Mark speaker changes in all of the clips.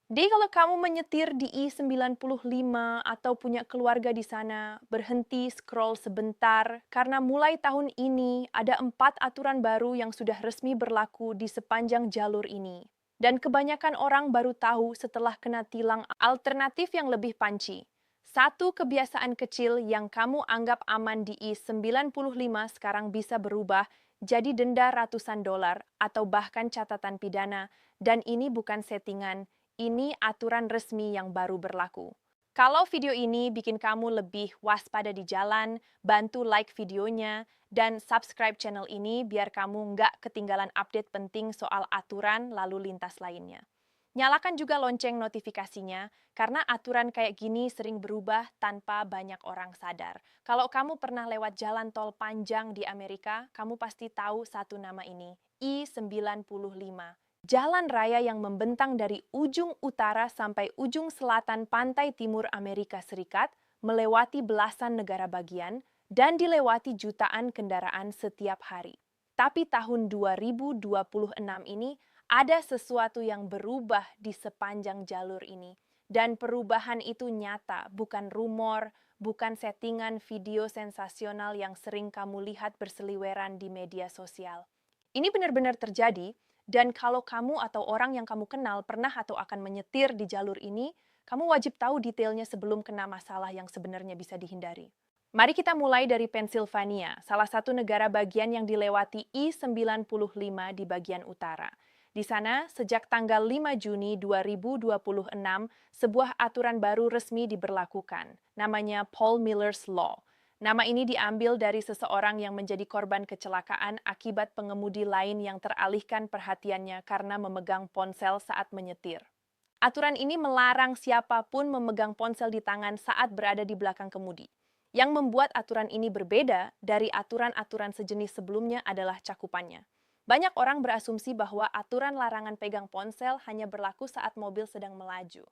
Speaker 1: Kalau kamu menyetir di I-95 atau punya keluarga di sana, berhenti scroll sebentar karena mulai tahun ini ada 4 aturan baru yang sudah resmi berlaku di sepanjang jalur ini. Dan kebanyakan orang baru tahu setelah kena tilang alternatif yang lebih panci. Satu kebiasaan kecil yang kamu anggap aman di I-95 sekarang bisa berubah jadi denda ratusan dolar atau bahkan catatan pidana. Dan ini bukan settingan, ini aturan resmi yang baru berlaku. Kalau video ini bikin kamu lebih waspada di jalan, bantu like videonya, dan subscribe channel ini biar kamu nggak ketinggalan update penting soal aturan lalu lintas lainnya. Nyalakan juga lonceng notifikasinya, karena aturan kayak gini sering berubah tanpa banyak orang sadar. Kalau kamu pernah lewat jalan tol panjang di Amerika, kamu pasti tahu satu nama ini, I-95. Jalan raya yang membentang dari ujung utara sampai ujung selatan pantai timur Amerika Serikat, melewati belasan negara bagian, dan dilewati jutaan kendaraan setiap hari. Tapi tahun 2026 ini, ada sesuatu yang berubah di sepanjang jalur ini. Dan perubahan itu nyata, bukan rumor, bukan settingan video sensasional yang sering kamu lihat berseliweran di media sosial. Ini benar-benar terjadi, dan kalau kamu atau orang yang kamu kenal pernah atau akan menyetir di jalur ini, kamu wajib tahu detailnya sebelum kena masalah yang sebenarnya bisa dihindari. Mari kita mulai dari Pennsylvania, salah satu negara bagian yang dilewati I-95 di bagian utara. Di sana, sejak tanggal 5 Juni 2026, sebuah aturan baru resmi diberlakukan, namanya Paul Miller's Law. Nama ini diambil dari seseorang yang menjadi korban kecelakaan akibat pengemudi lain yang teralihkan perhatiannya karena memegang ponsel saat menyetir. Aturan ini melarang siapapun memegang ponsel di tangan saat berada di belakang kemudi. Yang membuat aturan ini berbeda dari aturan-aturan sejenis sebelumnya adalah cakupannya. Banyak orang berasumsi bahwa aturan larangan pegang ponsel hanya berlaku saat mobil sedang melaju.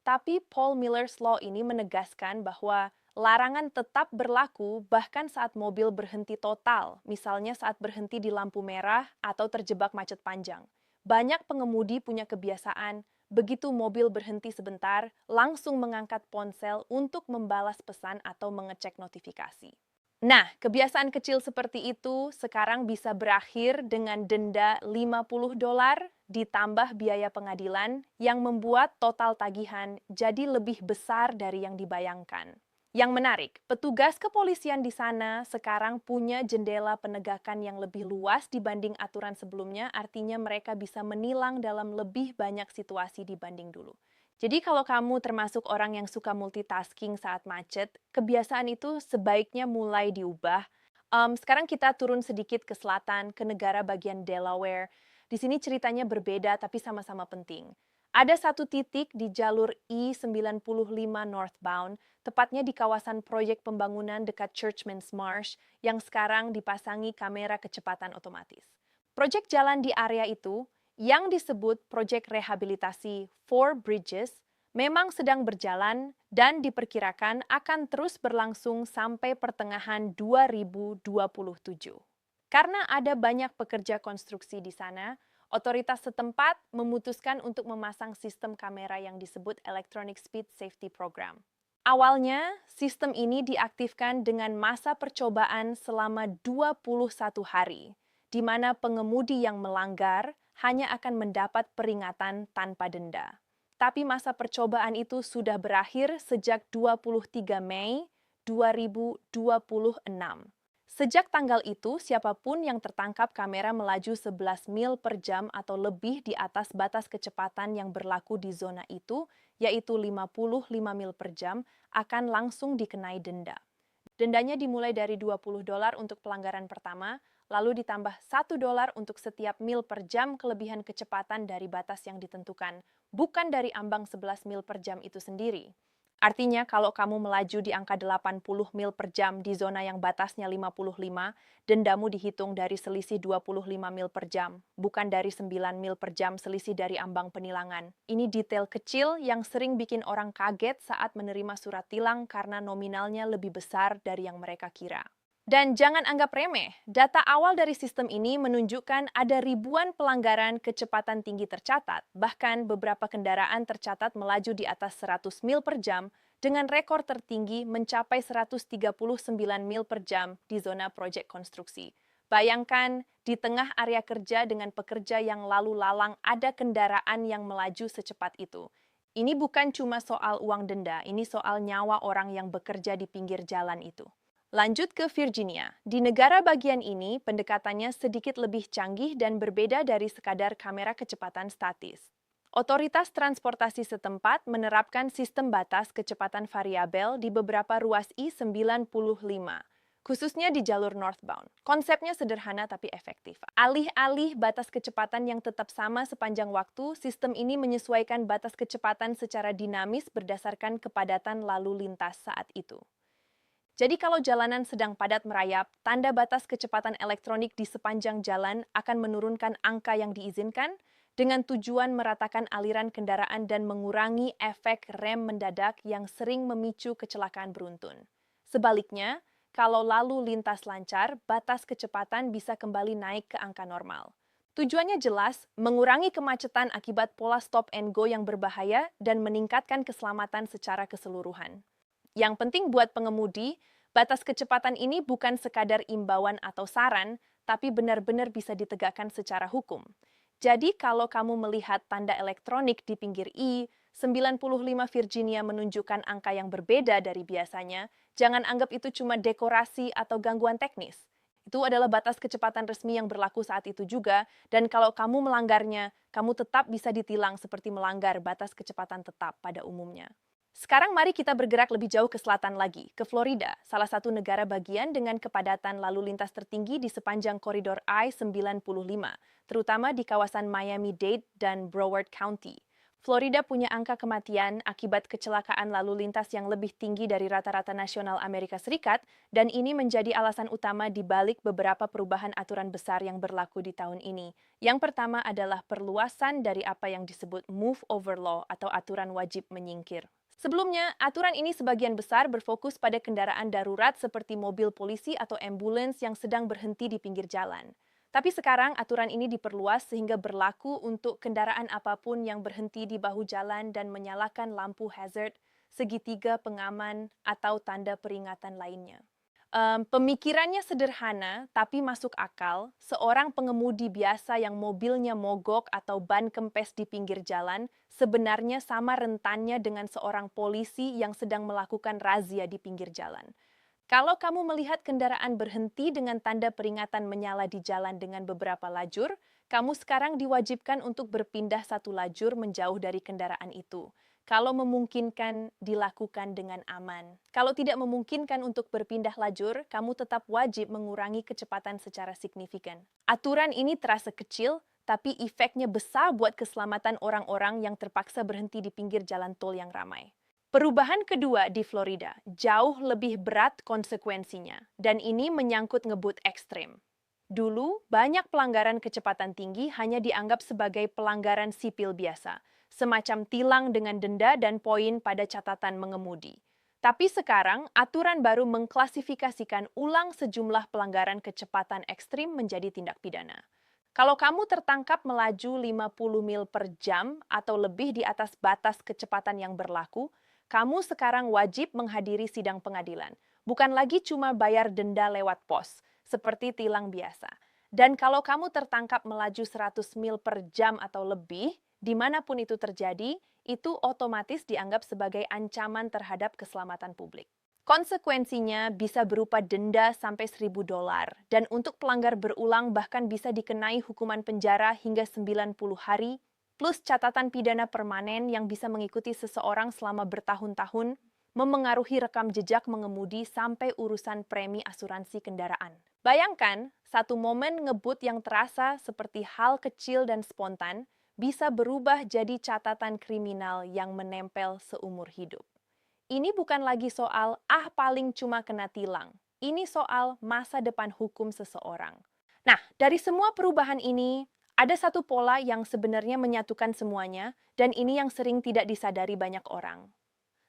Speaker 1: Tapi Paul Miller's Law ini menegaskan bahwa larangan tetap berlaku bahkan saat mobil berhenti total, misalnya saat berhenti di lampu merah atau terjebak macet panjang. Banyak pengemudi punya kebiasaan, begitu mobil berhenti sebentar, langsung mengangkat ponsel untuk membalas pesan atau mengecek notifikasi. Nah, kebiasaan kecil seperti itu sekarang bisa berakhir dengan denda $50 ditambah biaya pengadilan yang membuat total tagihan jadi lebih besar dari yang dibayangkan. Yang menarik, petugas kepolisian di sana sekarang punya jendela penegakan yang lebih luas dibanding aturan sebelumnya, artinya mereka bisa menilang dalam lebih banyak situasi dibanding dulu. Jadi kalau kamu termasuk orang yang suka multitasking saat macet, kebiasaan itu sebaiknya mulai diubah. Sekarang kita turun sedikit ke selatan, ke negara bagian Delaware. Di sini ceritanya berbeda tapi sama-sama penting. Ada satu titik di jalur I-95 northbound, tepatnya di kawasan proyek pembangunan dekat Churchman's Marsh yang sekarang dipasangi kamera kecepatan otomatis. Proyek jalan di area itu yang disebut proyek rehabilitasi Four Bridges memang sedang berjalan dan diperkirakan akan terus berlangsung sampai pertengahan 2027. Karena ada banyak pekerja konstruksi di sana, otoritas setempat memutuskan untuk memasang sistem kamera yang disebut Electronic Speed Safety Program. Awalnya, sistem ini diaktifkan dengan masa percobaan selama 21 hari, di mana pengemudi yang melanggar hanya akan mendapat peringatan tanpa denda. Tapi masa percobaan itu sudah berakhir sejak 23 Mei 2026. Sejak tanggal itu, siapapun yang tertangkap kamera melaju 11 mil per jam atau lebih di atas batas kecepatan yang berlaku di zona itu, yaitu 55 mil per jam, akan langsung dikenai denda. Dendanya dimulai dari $20 untuk pelanggaran pertama, lalu ditambah $1 untuk setiap mil per jam kelebihan kecepatan dari batas yang ditentukan, bukan dari ambang 11 mil per jam itu sendiri. Artinya kalau kamu melaju di angka 80 mil per jam di zona yang batasnya 55, dendamu dihitung dari selisih 25 mil per jam, bukan dari 9 mil per jam selisih dari ambang penilangan. Ini detail kecil yang sering bikin orang kaget saat menerima surat tilang karena nominalnya lebih besar dari yang mereka kira. Dan jangan anggap remeh, data awal dari sistem ini menunjukkan ada ribuan pelanggaran kecepatan tinggi tercatat, bahkan beberapa kendaraan tercatat melaju di atas 100 mil per jam dengan rekor tertinggi mencapai 139 mil per jam di zona proyek konstruksi. Bayangkan, di tengah area kerja dengan pekerja yang lalu lalang ada kendaraan yang melaju secepat itu. Ini bukan cuma soal uang denda, ini soal nyawa orang yang bekerja di pinggir jalan itu. Lanjut ke Virginia. Di negara bagian ini, pendekatannya sedikit lebih canggih dan berbeda dari sekadar kamera kecepatan statis. Otoritas transportasi setempat menerapkan sistem batas kecepatan variabel di beberapa ruas I-95, khususnya di jalur northbound. Konsepnya sederhana tapi efektif. Alih-alih batas kecepatan yang tetap sama sepanjang waktu, sistem ini menyesuaikan batas kecepatan secara dinamis berdasarkan kepadatan lalu lintas saat itu. Jadi kalau jalanan sedang padat merayap, tanda batas kecepatan elektronik di sepanjang jalan akan menurunkan angka yang diizinkan dengan tujuan meratakan aliran kendaraan dan mengurangi efek rem mendadak yang sering memicu kecelakaan beruntun. Sebaliknya, kalau lalu lintas lancar, batas kecepatan bisa kembali naik ke angka normal. Tujuannya jelas, mengurangi kemacetan akibat pola stop and go yang berbahaya dan meningkatkan keselamatan secara keseluruhan. Yang penting buat pengemudi, batas kecepatan ini bukan sekadar imbauan atau saran, tapi benar-benar bisa ditegakkan secara hukum. Jadi kalau kamu melihat tanda elektronik di pinggir I-95 Virginia menunjukkan angka yang berbeda dari biasanya, jangan anggap itu cuma dekorasi atau gangguan teknis. Itu adalah batas kecepatan resmi yang berlaku saat itu juga, dan kalau kamu melanggarnya, kamu tetap bisa ditilang seperti melanggar batas kecepatan tetap pada umumnya. Sekarang mari kita bergerak lebih jauh ke selatan lagi, ke Florida, salah satu negara bagian dengan kepadatan lalu lintas tertinggi di sepanjang koridor I-95, terutama di kawasan Miami-Dade dan Broward County. Florida punya angka kematian akibat kecelakaan lalu lintas yang lebih tinggi dari rata-rata nasional Amerika Serikat, dan ini menjadi alasan utama di balik beberapa perubahan aturan besar yang berlaku di tahun ini. Yang pertama adalah perluasan dari apa yang disebut move over law atau aturan wajib menyingkir. Sebelumnya, aturan ini sebagian besar berfokus pada kendaraan darurat seperti mobil polisi atau ambulans yang sedang berhenti di pinggir jalan. Tapi sekarang aturan ini diperluas sehingga berlaku untuk kendaraan apapun yang berhenti di bahu jalan dan menyalakan lampu hazard, segitiga pengaman, atau tanda peringatan lainnya. Pemikirannya sederhana tapi masuk akal. Seorang pengemudi biasa yang mobilnya mogok atau ban kempes di pinggir jalan sebenarnya sama rentannya dengan seorang polisi yang sedang melakukan razia di pinggir jalan. Kalau kamu melihat kendaraan berhenti dengan tanda peringatan menyala di jalan dengan beberapa lajur, kamu sekarang diwajibkan untuk berpindah satu lajur menjauh dari kendaraan itu. Kalau memungkinkan, dilakukan dengan aman. Kalau tidak memungkinkan untuk berpindah lajur, kamu tetap wajib mengurangi kecepatan secara signifikan. Aturan ini terasa kecil, tapi efeknya besar buat keselamatan orang-orang yang terpaksa berhenti di pinggir jalan tol yang ramai. Perubahan kedua di Florida jauh lebih berat konsekuensinya, dan ini menyangkut ngebut ekstrem. Dulu, banyak pelanggaran kecepatan tinggi hanya dianggap sebagai pelanggaran sipil biasa, semacam tilang dengan denda dan poin pada catatan mengemudi. Tapi sekarang, aturan baru mengklasifikasikan ulang sejumlah pelanggaran kecepatan ekstrim menjadi tindak pidana. Kalau kamu tertangkap melaju 50 mil per jam atau lebih di atas batas kecepatan yang berlaku, kamu sekarang wajib menghadiri sidang pengadilan. Bukan lagi cuma bayar denda lewat pos, seperti tilang biasa. Dan kalau kamu tertangkap melaju 100 mil per jam atau lebih, dimanapun itu terjadi, itu otomatis dianggap sebagai ancaman terhadap keselamatan publik. Konsekuensinya bisa berupa denda sampai $1.000 dan untuk pelanggar berulang bahkan bisa dikenai hukuman penjara hingga 90 hari plus catatan pidana permanen yang bisa mengikuti seseorang selama bertahun-tahun, memengaruhi rekam jejak mengemudi sampai urusan premi asuransi kendaraan. Bayangkan, satu momen ngebut yang terasa seperti hal kecil dan spontan bisa berubah jadi catatan kriminal yang menempel seumur hidup. Ini bukan lagi soal, paling cuma kena tilang. Ini soal masa depan hukum seseorang. Nah, dari semua perubahan ini, ada satu pola yang sebenarnya menyatukan semuanya, dan ini yang sering tidak disadari banyak orang.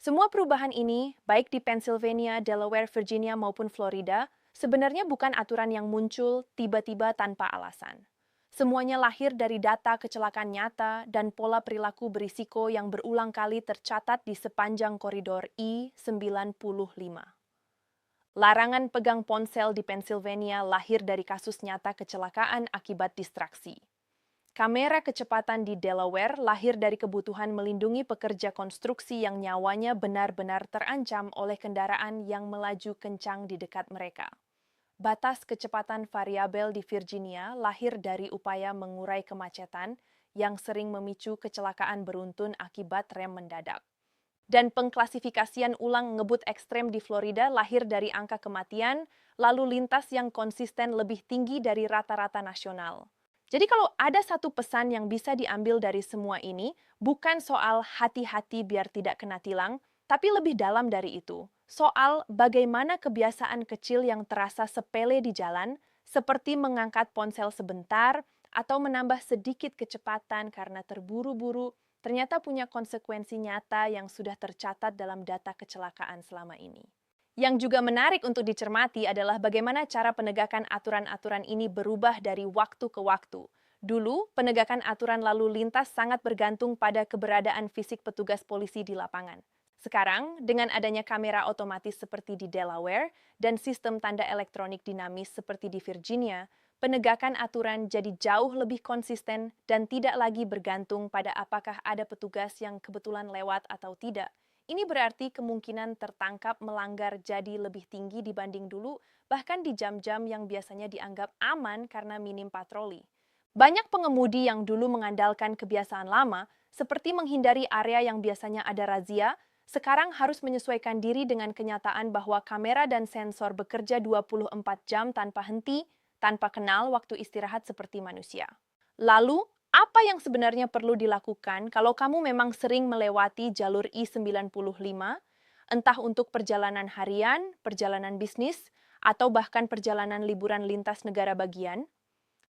Speaker 1: Semua perubahan ini, baik di Pennsylvania, Delaware, Virginia, maupun Florida, Sebenarnya bukan aturan yang muncul tiba-tiba tanpa alasan. Semuanya lahir dari data kecelakaan nyata dan pola perilaku berisiko yang berulang kali tercatat di sepanjang koridor I-95. Larangan pegang ponsel di Pennsylvania lahir dari kasus nyata kecelakaan akibat distraksi. Kamera kecepatan di Delaware lahir dari kebutuhan melindungi pekerja konstruksi yang nyawanya benar-benar terancam oleh kendaraan yang melaju kencang di dekat mereka. Batas kecepatan variabel di Virginia lahir dari upaya mengurai kemacetan yang sering memicu kecelakaan beruntun akibat rem mendadak. Dan pengklasifikasian ulang ngebut ekstrem di Florida lahir dari angka kematian, lalu lintas yang konsisten lebih tinggi dari rata-rata nasional. Jadi kalau ada satu pesan yang bisa diambil dari semua ini, bukan soal hati-hati biar tidak kena tilang, tapi lebih dalam dari itu. Soal bagaimana kebiasaan kecil yang terasa sepele di jalan, seperti mengangkat ponsel sebentar atau menambah sedikit kecepatan karena terburu-buru, ternyata punya konsekuensi nyata yang sudah tercatat dalam data kecelakaan selama ini. Yang juga menarik untuk dicermati adalah bagaimana cara penegakan aturan-aturan ini berubah dari waktu ke waktu. Dulu, penegakan aturan lalu lintas sangat bergantung pada keberadaan fisik petugas polisi di lapangan. Sekarang, dengan adanya kamera otomatis seperti di Delaware dan sistem tanda elektronik dinamis seperti di Virginia, penegakan aturan jadi jauh lebih konsisten dan tidak lagi bergantung pada apakah ada petugas yang kebetulan lewat atau tidak. Ini berarti kemungkinan tertangkap melanggar jadi lebih tinggi dibanding dulu, bahkan di jam-jam yang biasanya dianggap aman karena minim patroli. Banyak pengemudi yang dulu mengandalkan kebiasaan lama, seperti menghindari area yang biasanya ada razia, sekarang harus menyesuaikan diri dengan kenyataan bahwa kamera dan sensor bekerja 24 jam tanpa henti, tanpa kenal waktu istirahat seperti manusia. Lalu, apa yang sebenarnya perlu dilakukan kalau kamu memang sering melewati jalur I-95, entah untuk perjalanan harian, perjalanan bisnis, atau bahkan perjalanan liburan lintas negara bagian?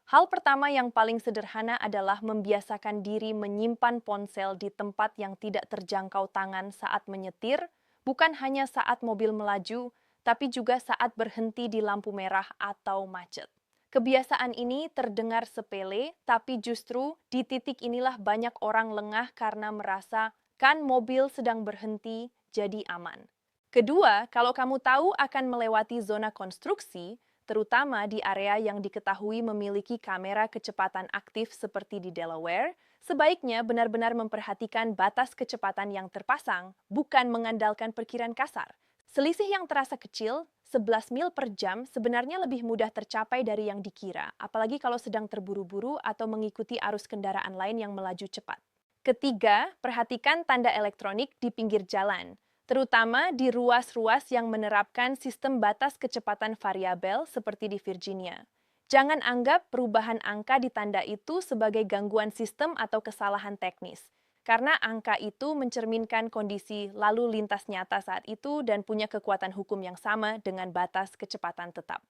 Speaker 1: Hal pertama yang paling sederhana adalah membiasakan diri menyimpan ponsel di tempat yang tidak terjangkau tangan saat menyetir, bukan hanya saat mobil melaju, tapi juga saat berhenti di lampu merah atau macet. Kebiasaan ini terdengar sepele, tapi justru di titik inilah banyak orang lengah karena merasa kan mobil sedang berhenti, jadi aman. Kedua, kalau kamu tahu akan melewati zona konstruksi, terutama di area yang diketahui memiliki kamera kecepatan aktif seperti di Delaware, sebaiknya benar-benar memperhatikan batas kecepatan yang terpasang, bukan mengandalkan perkiraan kasar. Selisih yang terasa kecil, 11 mil per jam, sebenarnya lebih mudah tercapai dari yang dikira, apalagi kalau sedang terburu-buru atau mengikuti arus kendaraan lain yang melaju cepat. Ketiga, perhatikan tanda elektronik di pinggir jalan, terutama di ruas-ruas yang menerapkan sistem batas kecepatan variabel seperti di Virginia. Jangan anggap perubahan angka di tanda itu sebagai gangguan sistem atau kesalahan teknis, karena angka itu mencerminkan kondisi lalu lintas nyata saat itu dan punya kekuatan hukum yang sama dengan batas kecepatan tetap.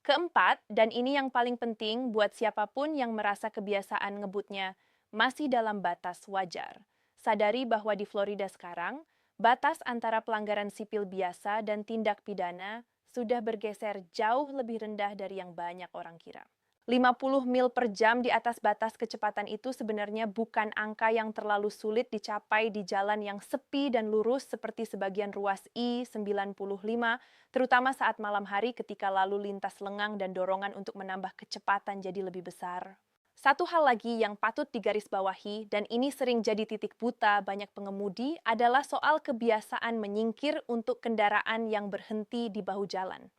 Speaker 1: Keempat, dan ini yang paling penting buat siapapun yang merasa kebiasaan ngebutnya masih dalam batas wajar. Sadari bahwa di Florida sekarang, batas antara pelanggaran sipil biasa dan tindak pidana sudah bergeser jauh lebih rendah dari yang banyak orang kira. 50 mil per jam di atas batas kecepatan itu sebenarnya bukan angka yang terlalu sulit dicapai di jalan yang sepi dan lurus seperti sebagian ruas I-95, terutama saat malam hari ketika lalu lintas lengang dan dorongan untuk menambah kecepatan jadi lebih besar. Satu hal lagi yang patut digarisbawahi, dan ini sering jadi titik buta banyak pengemudi, adalah soal kebiasaan menyingkir untuk kendaraan yang berhenti di bahu jalan.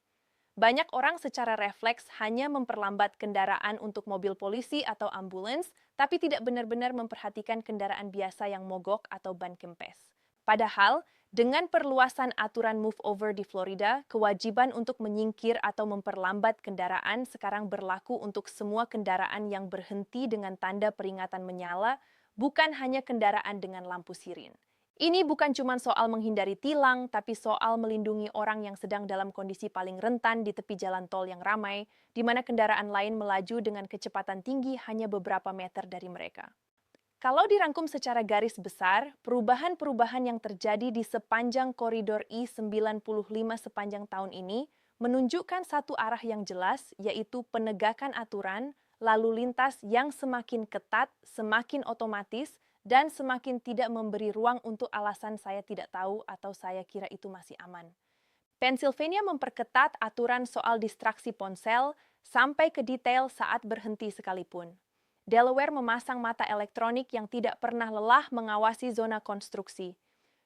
Speaker 1: Banyak orang secara refleks hanya memperlambat kendaraan untuk mobil polisi atau ambulans, tapi tidak benar-benar memperhatikan kendaraan biasa yang mogok atau ban kempes. Padahal, dengan perluasan aturan move over di Florida, kewajiban untuk menyingkir atau memperlambat kendaraan sekarang berlaku untuk semua kendaraan yang berhenti dengan tanda peringatan menyala, bukan hanya kendaraan dengan lampu sirin. Ini bukan cuma soal menghindari tilang, tapi soal melindungi orang yang sedang dalam kondisi paling rentan di tepi jalan tol yang ramai, di mana kendaraan lain melaju dengan kecepatan tinggi hanya beberapa meter dari mereka. Kalau dirangkum secara garis besar, perubahan-perubahan yang terjadi di sepanjang koridor I-95 sepanjang tahun ini menunjukkan satu arah yang jelas, yaitu penegakan aturan, lalu lintas yang semakin ketat, semakin otomatis, dan semakin tidak memberi ruang untuk alasan saya tidak tahu atau saya kira itu masih aman. Pennsylvania memperketat aturan soal distraksi ponsel sampai ke detail saat berhenti sekalipun. Delaware memasang mata elektronik yang tidak pernah lelah mengawasi zona konstruksi.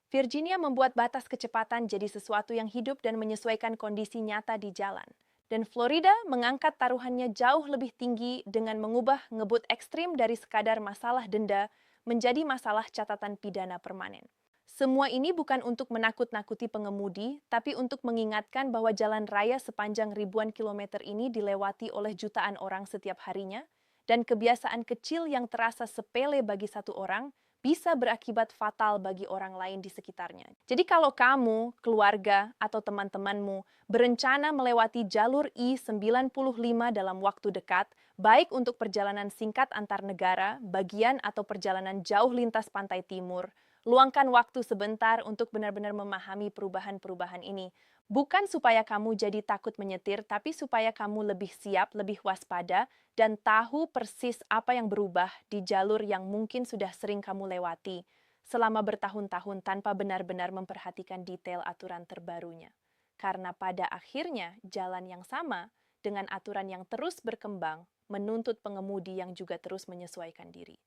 Speaker 1: Virginia membuat batas kecepatan jadi sesuatu yang hidup dan menyesuaikan kondisi nyata di jalan. Dan Florida mengangkat taruhannya jauh lebih tinggi dengan mengubah ngebut ekstrim dari sekadar masalah denda menjadi masalah catatan pidana permanen. Semua ini bukan untuk menakut-nakuti pengemudi, tapi untuk mengingatkan bahwa jalan raya sepanjang ribuan kilometer ini dilewati oleh jutaan orang setiap harinya, dan kebiasaan kecil yang terasa sepele bagi satu orang bisa berakibat fatal bagi orang lain di sekitarnya. Jadi kalau kamu, keluarga, atau teman-temanmu berencana melewati jalur I-95 dalam waktu dekat, baik untuk perjalanan singkat antar negara, bagian atau perjalanan jauh lintas pantai timur, luangkan waktu sebentar untuk benar-benar memahami perubahan-perubahan ini. Bukan supaya kamu jadi takut menyetir, tapi supaya kamu lebih siap, lebih waspada, dan tahu persis apa yang berubah di jalur yang mungkin sudah sering kamu lewati selama bertahun-tahun tanpa benar-benar memperhatikan detail aturan terbarunya. Karena pada akhirnya, jalan yang sama dengan aturan yang terus berkembang menuntut pengemudi yang juga terus menyesuaikan diri.